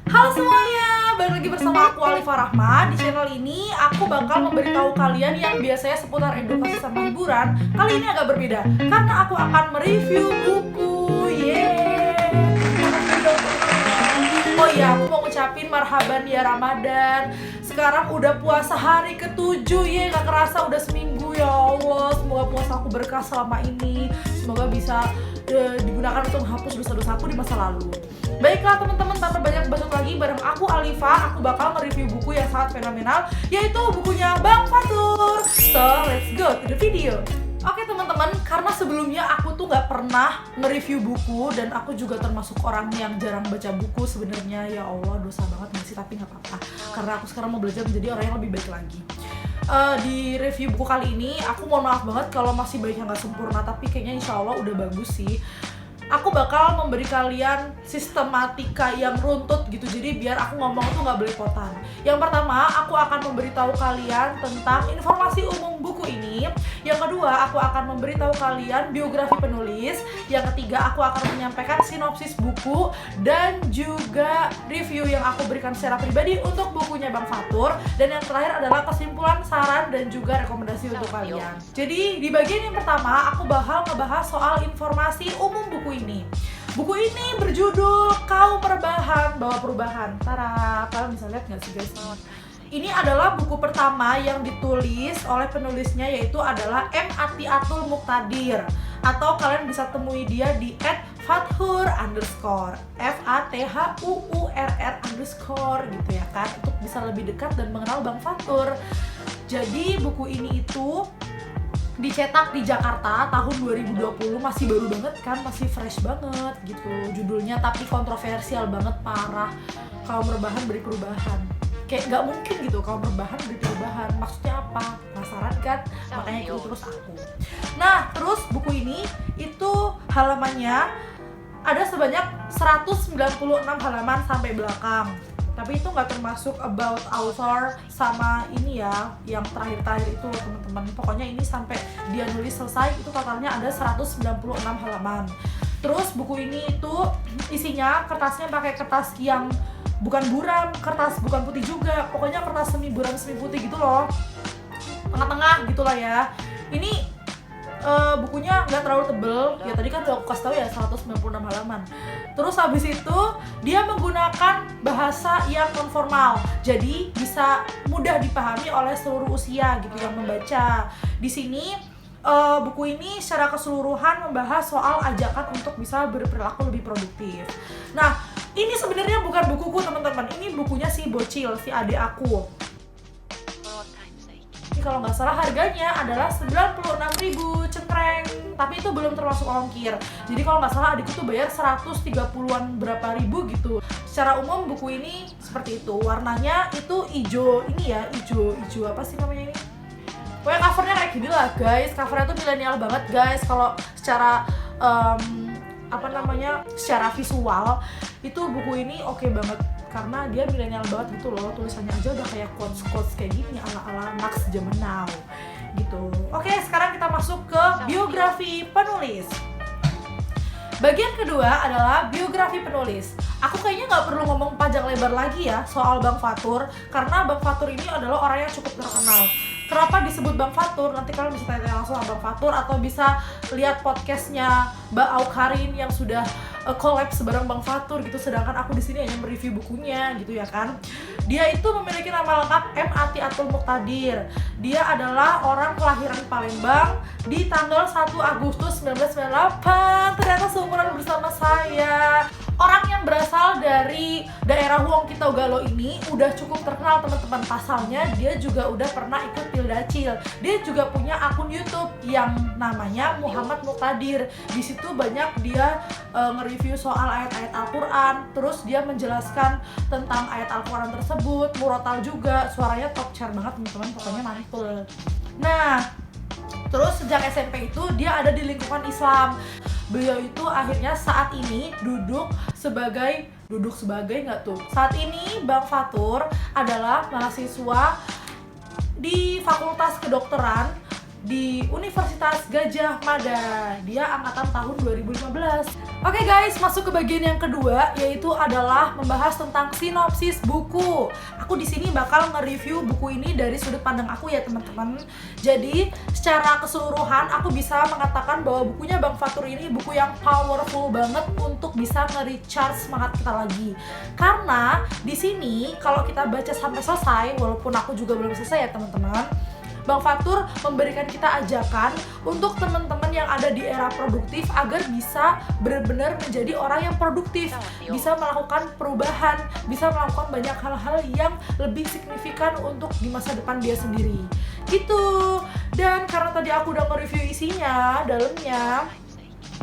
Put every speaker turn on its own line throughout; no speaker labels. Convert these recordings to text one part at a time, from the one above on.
Halo semuanya, balik lagi bersama aku Alifa Rahma. Di channel ini aku bakal memberitahu kalian yang biasanya seputar edukasi sama hiburan. Kali ini agak berbeda, karena aku akan mereview buku. Oh iya, aku mau ngucapin marhaban ya Ramadan. Sekarang udah puasa hari ke-7 ya, gak kerasa udah seminggu ya Allah. Semoga puasa aku berkah selama ini. Semoga bisa digunakan untuk menghapus dosa-dosa aku di masa lalu. Baiklah teman-teman, tanpa banyak bacot lagi, bareng aku Alifa, aku bakal nge-review buku yang sangat fenomenal, yaitu bukunya Bang Fatur. So, let's go to the video. Oke teman-teman, karena sebelumnya aku tuh gak pernah nge-review buku, dan aku juga termasuk orang yang jarang baca buku sebenarnya. Ya Allah, dosa banget gak sih, tapi gak apa-apa, karena aku sekarang mau belajar menjadi orang yang lebih baik lagi. Di review buku kali ini, aku mohon maaf banget kalau masih banyak yang gak sempurna, tapi kayaknya insya Allah udah bagus sih. Aku bakal memberi kalian sistematika yang runtut gitu, jadi biar aku ngomong tuh gak belepotan. Yang pertama, aku akan memberitahu kalian tentang informasi umum buku ini. Yang kedua, aku akan memberitahu kalian biografi penulis. Yang ketiga, aku akan menyampaikan sinopsis buku dan juga review yang aku berikan secara pribadi untuk bukunya Bang Fatur. Dan yang terakhir adalah kesimpulan, saran, dan juga rekomendasi untuk kalian. Jadi di bagian yang pertama, aku bakal ngebahas soal informasi umum buku ini. Buku ini berjudul Kaum Rebahan Bawa Perubahan. Tara, kalian bisa lihat nggak sih guys? Ini adalah buku pertama yang ditulis oleh penulisnya, yaitu adalah M. Atiatul Muqtadir, atau kalian bisa temui dia di @fathur_, FATHUURR_ gitu ya kan, untuk bisa lebih dekat dan mengenal Bang Fatur. Jadi buku ini itu dicetak di Jakarta tahun 2020, masih baru banget kan, masih fresh banget gitu judulnya, tapi kontroversial banget, parah. Kaum rebahan beri perubahan, kayak nggak mungkin gitu kaum rebahan beri perubahan, maksudnya apa? Penasaran kan? Makanya itu terus aku. Nah, terus buku ini itu halamannya ada sebanyak 196 halaman sampai belakang. Tapi itu nggak termasuk about author sama ini ya, yang terakhir-terakhir itu teman-teman. Pokoknya ini sampai dia nulis selesai itu totalnya ada 196 halaman. Terus buku ini itu isinya kertasnya pakai kertas yang bukan buram, kertas bukan putih juga, pokoknya kertas semi buram semi putih gitu loh, tengah-tengah gitulah ya. Ini bukunya nggak terlalu tebel ya, tadi kan udah aku kasih tahu ya 196 halaman. Terus habis itu dia menggunakan bahasa yang non formal, jadi bisa mudah dipahami oleh seluruh usia gitu yang membaca. Di sini buku ini secara keseluruhan membahas soal ajakan untuk bisa berperilaku lebih produktif. Nah, ini sebenarnya bukan bukuku teman-teman, ini bukunya si Bocil, si adik aku. Kalau nggak salah harganya adalah 96.000 centreng, tapi itu belum termasuk ongkir. Jadi kalau nggak salah adikku tuh bayar 130-an berapa ribu gitu. Secara umum buku ini seperti itu, warnanya itu hijau ini ya, hijau apa sih namanya ini? Pokoknya covernya kayak gini lah guys, covernya tuh milenial banget guys. Kalau secara secara visual itu buku ini oke banget, karena dia milenial banget gitu loh, tulisannya aja udah kayak quotes kayak gini ala-ala Max zaman now gitu. Oke, sekarang kita masuk ke biografi penulis. Bagian kedua adalah biografi penulis. Aku kayaknya nggak perlu ngomong panjang lebar lagi ya soal Bang Fatur, karena Bang Fatur ini adalah orang yang cukup terkenal. Kenapa disebut Bang Fatur? Nanti kalian bisa tanya langsung sama Bang Fatur, atau bisa lihat podcastnya Mbak Aukarin yang sudah collab bareng Bang Fatur gitu. Sedangkan aku di sini hanya mereview bukunya gitu ya kan. Dia itu memiliki nama lengkap M. Atiatul Muqtadir. Dia adalah orang kelahiran Palembang di tanggal 1 Agustus 1998. Ternyata seumuran bersama saya. Orang yang berasal dari daerah Wong Kitau Galo ini udah cukup terkenal teman-teman. Pasalnya dia juga udah pernah ikut Pildacil. Dia juga punya akun YouTube yang namanya Muhammad Muqtadir. Di situ banyak dia nge-review soal ayat-ayat Al-Quran. Terus dia menjelaskan tentang ayat Al-Quran tersebut. Murotal juga, suaranya top chair banget teman-teman, pokoknya mantul. Nah, terus sejak SMP itu dia ada di lingkungan Islam. Beliau itu akhirnya saat ini saat ini Bang Fatur adalah mahasiswa di Fakultas Kedokteran di Universitas Gadjah Mada. Dia angkatan tahun 2015. Oke guys, masuk ke bagian yang kedua, yaitu adalah membahas tentang sinopsis buku. Aku di sini bakal nge-review buku ini dari sudut pandang aku ya teman-teman. Jadi secara keseluruhan aku bisa mengatakan bahwa bukunya Bang Fatur ini buku yang powerful banget untuk bisa nge-recharge semangat kita lagi. Karena di sini kalau kita baca sampai selesai, walaupun aku juga belum selesai ya teman-teman, Bang Fatur memberikan kita ajakan untuk teman-teman yang ada di era produktif agar bisa benar-benar menjadi orang yang produktif, bisa melakukan perubahan, bisa melakukan banyak hal-hal yang lebih signifikan untuk di masa depan dia sendiri. Gitu. Dan karena tadi aku udah nge-review isinya, dalamnya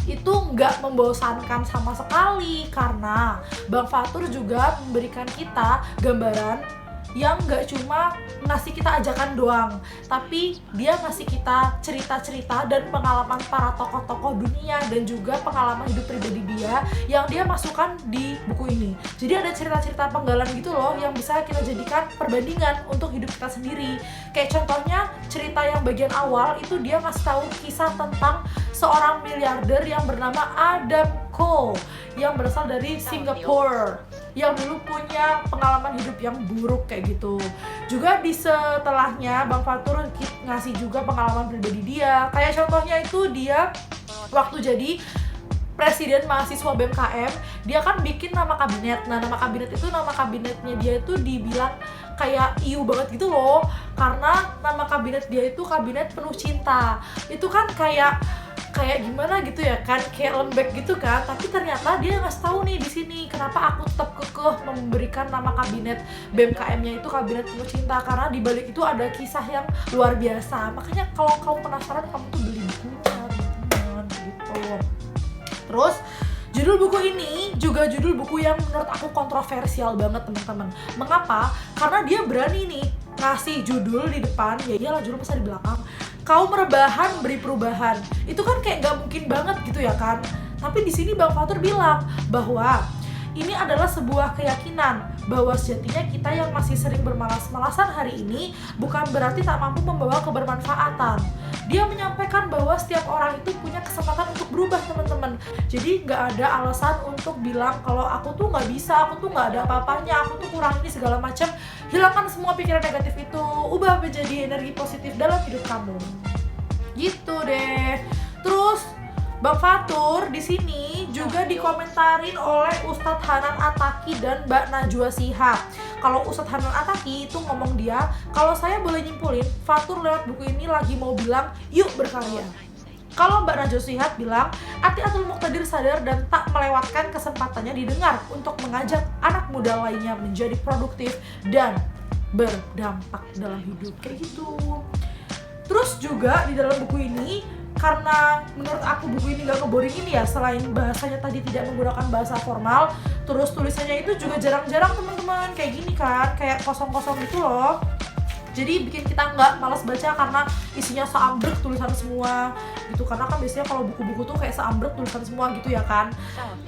itu nggak membosankan sama sekali, karena Bang Fatur juga memberikan kita gambaran yang nggak cuma ngasih kita ajakan doang, tapi dia ngasih kita cerita-cerita dan pengalaman para tokoh-tokoh dunia dan juga pengalaman hidup pribadi dia yang dia masukkan di buku ini. Jadi ada cerita-cerita penggalan gitu loh yang bisa kita jadikan perbandingan untuk hidup kita sendiri. Kayak contohnya cerita yang bagian awal itu dia ngasih tahu kisah tentang seorang miliarder yang bernama Adam Khoo yang berasal dari Singapura, yang dulu punya pengalaman hidup yang buruk kayak gitu. Juga di setelahnya Bang Fatur ngasih juga pengalaman pribadi dia. Kayak contohnya itu dia waktu jadi presiden mahasiswa BMKM, dia kan bikin nama kabinet. Nah, nama kabinet itu, nama kabinetnya dia itu dibilang kayak iu banget gitu loh, karena nama kabinet dia itu kabinet penuh cinta. Itu kan kayak gimana gitu ya kan, kayak lembek gitu kan, tapi ternyata dia ngasih tahu nih di sini kenapa aku tetap kekeh memberikan nama kabinet BMKM-nya itu kabinet penuh cinta, karena di balik itu ada kisah yang luar biasa. Makanya kalau kamu penasaran, kamu tuh beli bukunya teman-teman gitu. Terus judul buku ini juga judul buku yang menurut aku kontroversial banget teman-teman. Mengapa? Karena dia berani nih ngasih judul di depan, ya iyalah judul pasti di belakang, kaum rebahan beri perubahan. Itu kan kayak nggak mungkin banget gitu ya kan. Tapi di sini Bang Fatur bilang bahwa ini adalah sebuah keyakinan bahwa sejatinya kita yang masih sering bermalas-malasan hari ini bukan berarti tak mampu membawa kebermanfaatan. Dia menyampaikan bahwa setiap orang itu punya kesempatan untuk berubah teman-teman. Jadi nggak ada alasan untuk bilang kalau aku tuh nggak bisa, aku tuh nggak ada apa-apanya, aku tuh kurang ini segala macam. Hilangkan semua pikiran negatif itu, ubah menjadi energi positif dalam hidup kamu. Gitu deh. Terus Bang Fatur di sini juga dikomentarin oleh Ustadz Hanan Attaqi dan Mbak Najwa Shihab. Kalau Ustadz Hanan Attaqi itu ngomong dia, kalau saya boleh nyimpulin, Fatur lewat buku ini lagi mau bilang, yuk berkarya. Kalau Mbak Najwa Shihab bilang, Atiatul Muqtadir sadar dan tak melewatkan kesempatannya didengar untuk mengajak anak muda lainnya menjadi produktif dan berdampak dalam hidup. Kayak gitu. Terus juga di dalam buku ini, karena menurut aku buku ini gak ngeboringin ya, selain bahasanya tadi tidak menggunakan bahasa formal, terus tulisannya itu juga jarang-jarang teman-teman, kayak gini kan, kayak kosong-kosong gitu loh. Jadi bikin kita nggak malas baca karena isinya seambrek tulisan semua gitu, karena kan biasanya kalau buku-buku tuh kayak seambrek tulisan semua gitu ya kan.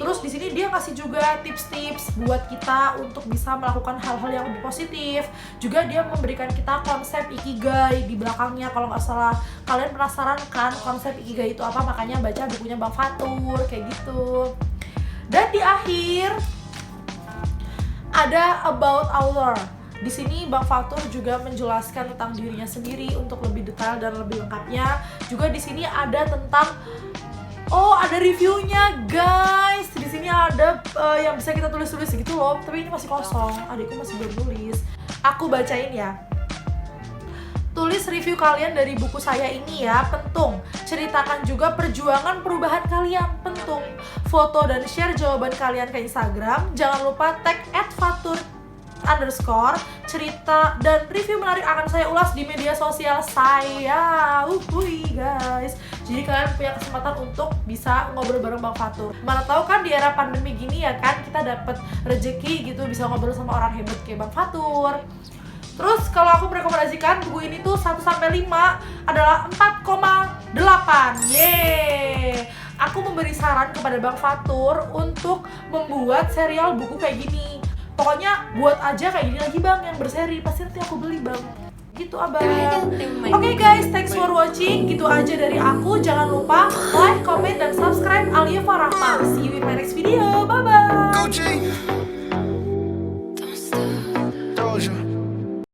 Terus di sini dia kasih juga tips-tips buat kita untuk bisa melakukan hal-hal yang lebih positif. Juga dia memberikan kita konsep ikigai di belakangnya kalau nggak salah. Kalian penasaran kan konsep ikigai itu apa? Makanya baca bukunya Bang Fatur kayak gitu. Dan di akhir ada about Allah. Di sini Bang Fatur juga menjelaskan tentang dirinya sendiri untuk lebih detail dan lebih lengkapnya. Juga di sini ada tentang ada reviewnya guys. Di sini ada yang bisa kita tulis-tulis gitu loh. Tapi ini masih kosong. Adikku masih belum tulis. Aku bacain ya. Tulis review kalian dari buku saya ini ya, pentung. Ceritakan juga perjuangan perubahan kalian, pentung. Foto dan share jawaban kalian ke Instagram. Jangan lupa tag @fatur_, cerita dan review menarik akan saya ulas di media sosial saya. Guys. Jadi kalian punya kesempatan untuk bisa ngobrol bareng Bang Fatur. Mana tahu kan di era pandemi gini ya kan, kita dapat rezeki gitu bisa ngobrol sama orang hebat kayak Bang Fatur. Terus kalau aku merekomendasikan buku ini tuh 1-5 adalah 4,8. Yeay. Aku memberi saran kepada Bang Fatur untuk membuat serial buku kayak gini. Pokoknya buat aja kayak gini lagi Bang, yang berseri, pasti nanti aku beli Bang. Gitu abang. Oke guys, thanks for watching. Gitu aja dari aku. Jangan lupa like, comment, dan subscribe Alia Farahma. See you in my next video. Bye bye.
Gucci. Doja.